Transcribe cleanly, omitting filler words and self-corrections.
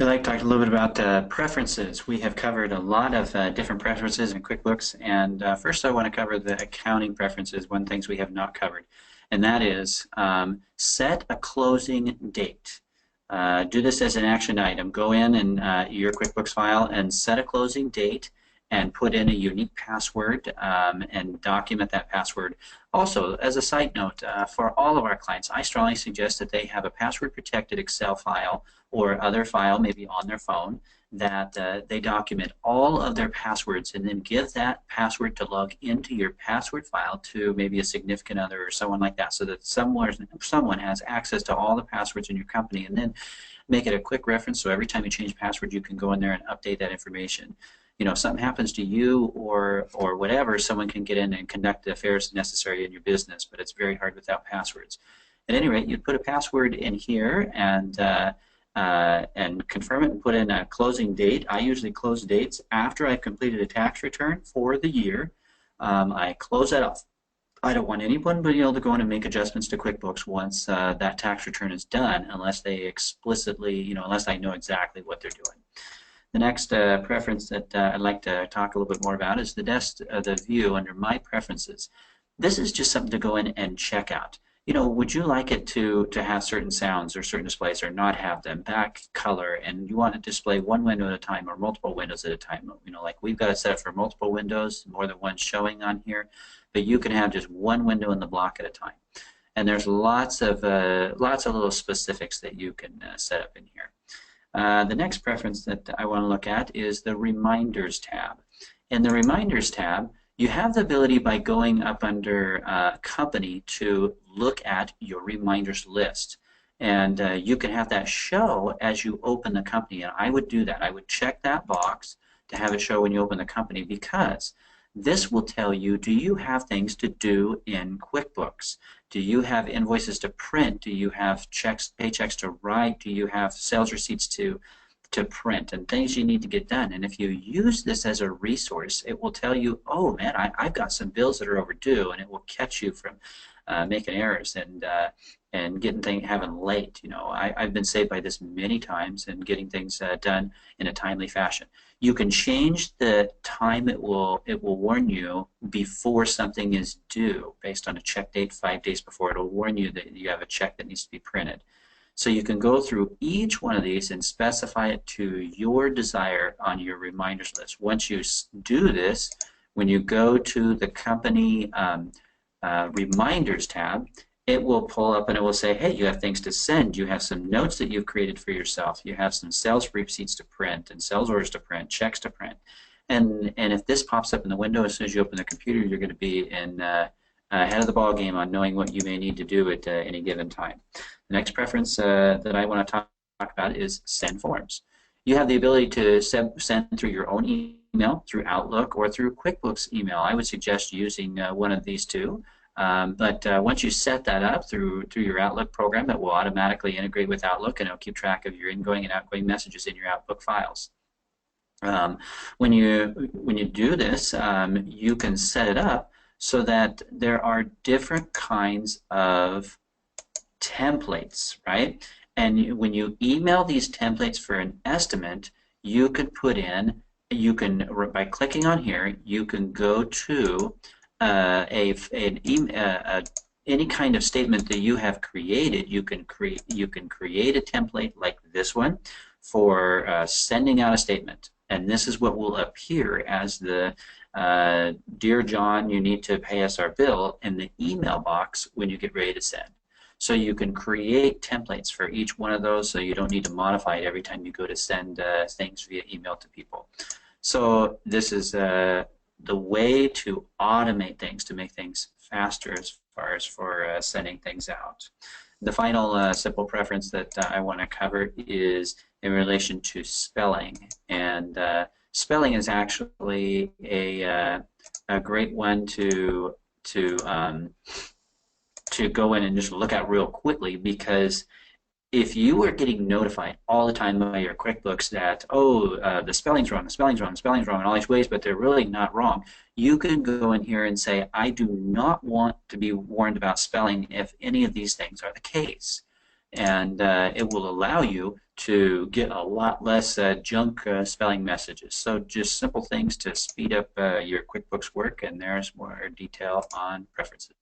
I'd like to talk a little bit about preferences. We have covered a lot of different preferences in QuickBooks, and first I want to cover the accounting preferences, one things we have not covered, and that is set a closing date. Do this as an action item. Go in and your QuickBooks file and set a closing date and put in a unique password and document that password. Also, as a side note, for all of our clients, I strongly suggest that they have a password-protected Excel file or other file, maybe on their phone, that they document all of their passwords and then give that password to log into your password file to maybe a significant other or someone like that, so that someone has access to all the passwords in your company, and then make it a quick reference so every time you change password you can go in there and update that information. You know, if something happens to you or whatever, someone can get in and conduct the affairs necessary in your business, but it's very hard without passwords. At any rate, you'd put a password in here and confirm it and put in a closing date. I usually close dates after I've completed a tax return for the year. I close that off. I don't want anyone but able to go in and make adjustments to QuickBooks once that tax return is done, unless they explicitly, unless I know exactly what they're doing. The next preference that I'd like to talk a little bit more about is the view under My Preferences. This is just something to go in and check out. Would you like it to have certain sounds or certain displays or not have them, back color, and you want to display one window at a time or multiple windows at a time? Like we've got it set up for multiple windows, more than one showing on here, but you can have just one window in the block at a time. And there's lots of little specifics that you can set up in here. The next preference that I want to look at is the Reminders tab. In the Reminders tab, you have the ability by going up under Company to look at your reminders list. And you can have that show as you open the company. And I would do that. I would check that box to have it show when you open the company, because this will tell you, do you have things to do in QuickBooks? Do you have invoices to print? Do you have paychecks to write? Do you have sales receipts to print, and things you need to get done? And if you use this as a resource, it will tell you, oh man, I've got some bills that are overdue, and it will catch you from making errors and having late. I've been saved by this many times and getting things done in a timely fashion. You can change the time it will warn you before something is due based on a check date 5 days before. It'll warn you that you have a check that needs to be printed. So you can go through each one of these and specify it to your desire on your reminders list. Once you do this, when you go to the Company Reminders tab, it will pull up and it will say, hey, you have things to send. You have some notes that you've created for yourself. You have some sales receipts to print and sales orders to print, checks to print. And if this pops up in the window as soon as you open the computer, you're going to be ahead of the ball game on knowing what you may need to do at any given time. The next preference that I want to talk about is Send Forms. You have the ability to send through your own email, through Outlook, or through QuickBooks email. I would suggest using one of these two. But once you set that up through your Outlook program, it will automatically integrate with Outlook, and it'll keep track of your ingoing and outgoing messages in your Outlook files. When you do this, you can set it up so that there are different kinds of templates, right? And when you email these templates for an estimate, you can put in, by clicking on here, you can go to any kind of statement that you have created. You can create a template like this one for sending out a statement, and this is what will appear as the Dear John, you need to pay us our bill in the email box when you get ready to send. So you can create templates for each one of those, so you don't need to modify it every time you go to send things via email to people. So this is the way to automate things, to make things faster as far as for sending things out. The final simple preference that I want to cover is in relation to spelling. And spelling is actually a great one to go in and just look at real quickly, because if you are getting notified all the time by your QuickBooks that, the spelling's wrong, the spelling's wrong, the spelling's wrong in all these ways, but they're really not wrong, you can go in here and say, I do not want to be warned about spelling if any of these things are the case. and it will allow you to get a lot less junk spelling messages. So just simple things to speed up your QuickBooks work, and there's more detail on preferences.